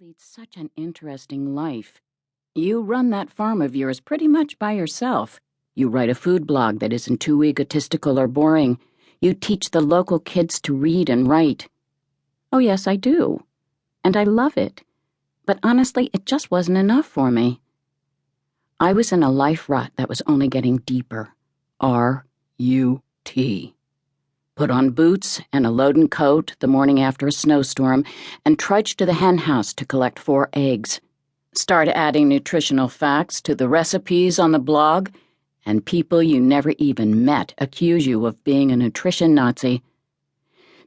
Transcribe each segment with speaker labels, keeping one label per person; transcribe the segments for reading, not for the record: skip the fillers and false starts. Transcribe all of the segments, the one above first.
Speaker 1: lead such an interesting life. You run that farm of yours pretty much by yourself. You write a food blog that isn't too egotistical or boring. You teach the local kids to read and write. Oh, yes, I do. And I love it. But honestly, it just wasn't enough for me. I was in a life rut that was only getting deeper. R-U-T. Put on boots and a loading coat the morning after a snowstorm and trudge to the hen house to collect 4 eggs. Start adding nutritional facts to the recipes on the blog, and people you never even met accuse you of being a nutrition Nazi.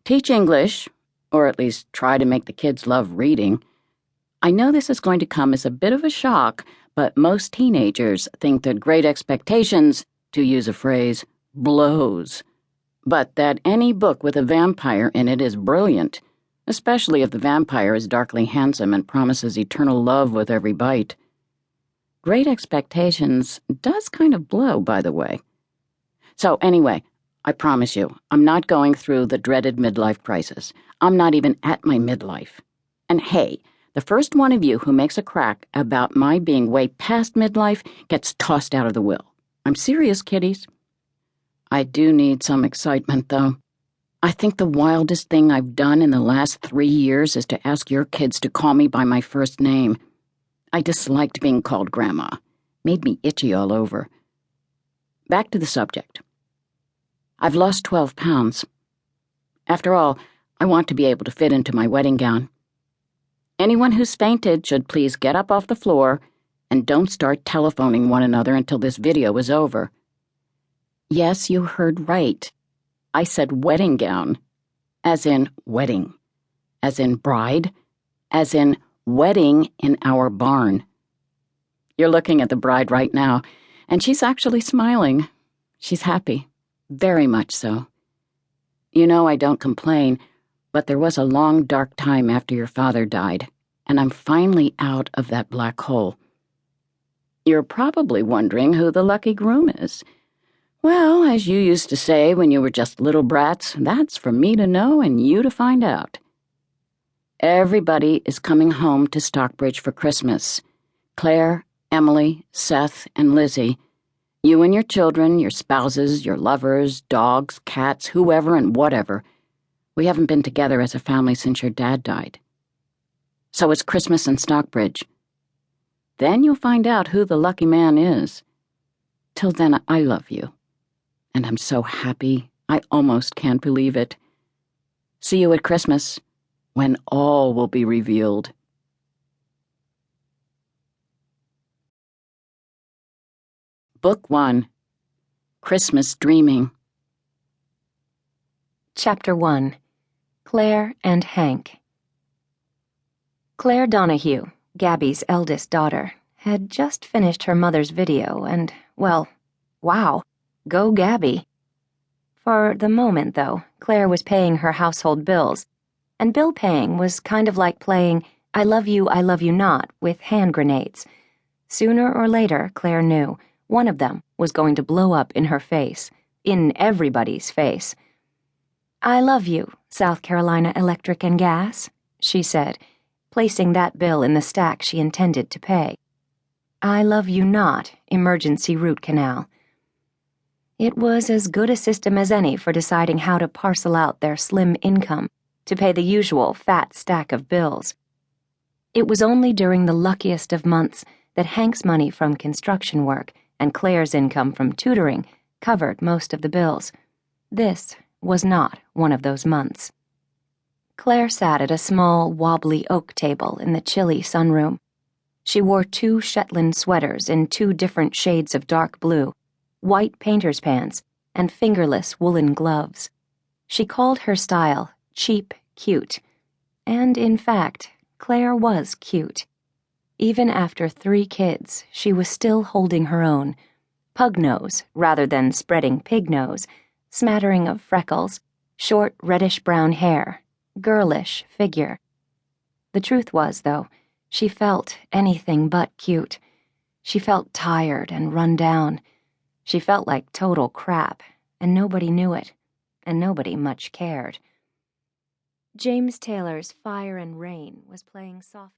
Speaker 1: Teach English, or at least try to make the kids love reading. I know this is going to come as a bit of a shock, but most teenagers think that great expectations, to use a phrase, blows. But that any book with a vampire in it is brilliant, especially if the vampire is darkly handsome and promises eternal love with every bite. Great Expectations does kind of blow, by the way. So anyway, I promise you, I'm not going through the dreaded midlife crisis. I'm not even at my midlife. And hey, the first one of you who makes a crack about my being way past midlife gets tossed out of the will. I'm serious, kiddies. I do need some excitement, though. I think the wildest thing I've done in the last 3 years is to ask your kids to call me by my first name. I disliked being called Grandma. Made me itchy all over. Back to the subject. I've lost 12 pounds. After all, I want to be able to fit into my wedding gown. Anyone who's fainted should please get up off the floor and don't start telephoning one another until this video is over. Yes, you heard right. I said wedding gown, as in wedding, as in bride, as in wedding in our barn. You're looking at the bride right now, and she's actually smiling. She's happy, very much so. You know I don't complain, but there was a long, dark time after your father died, and I'm finally out of that black hole. You're probably wondering who the lucky groom is. Well, as you used to say when you were just little brats, that's for me to know and you to find out. Everybody is coming home to Stockbridge for Christmas. Claire, Emily, Seth, and Lizzie. You and your children, your spouses, your lovers, dogs, cats, whoever and whatever. We haven't been together as a family since your dad died. So it's Christmas in Stockbridge. Then you'll find out who the lucky man is. Till then, I love you. And I'm so happy, I almost can't believe it. See you at Christmas, when all will be revealed. Book 1, Christmas Dreaming.
Speaker 2: Chapter 1, Claire and Hank. Claire Donahue, Gaby's eldest daughter, had just finished her mother's video and, well, wow. Go Gaby. For the moment, though, Claire was paying her household bills, and bill paying was kind of like playing I love you not with hand grenades. Sooner or later, Claire knew, one of them was going to blow up in her face, in everybody's face. I love you, South Carolina Electric and Gas, she said, placing that bill in the stack she intended to pay. I love you not, Emergency Root Canal. It was as good a system as any for deciding how to parcel out their slim income to pay the usual fat stack of bills. It was only during the luckiest of months that Hank's money from construction work and Claire's income from tutoring covered most of the bills. This was not one of those months. Claire sat at a small, wobbly oak table in the chilly sunroom. She wore 2 Shetland sweaters in 2 different shades of dark blue, white painter's pants, and fingerless woolen gloves. She called her style cheap cute. And in fact, Claire was cute. Even after 3 kids, she was still holding her own. Pug nose rather than spreading pig nose, smattering of freckles, short reddish-brown hair, girlish figure. The truth was, though, she felt anything but cute. She felt tired and run down. She felt like total crap, and nobody knew it, and nobody much cared. James Taylor's Fire and Rain was playing softly.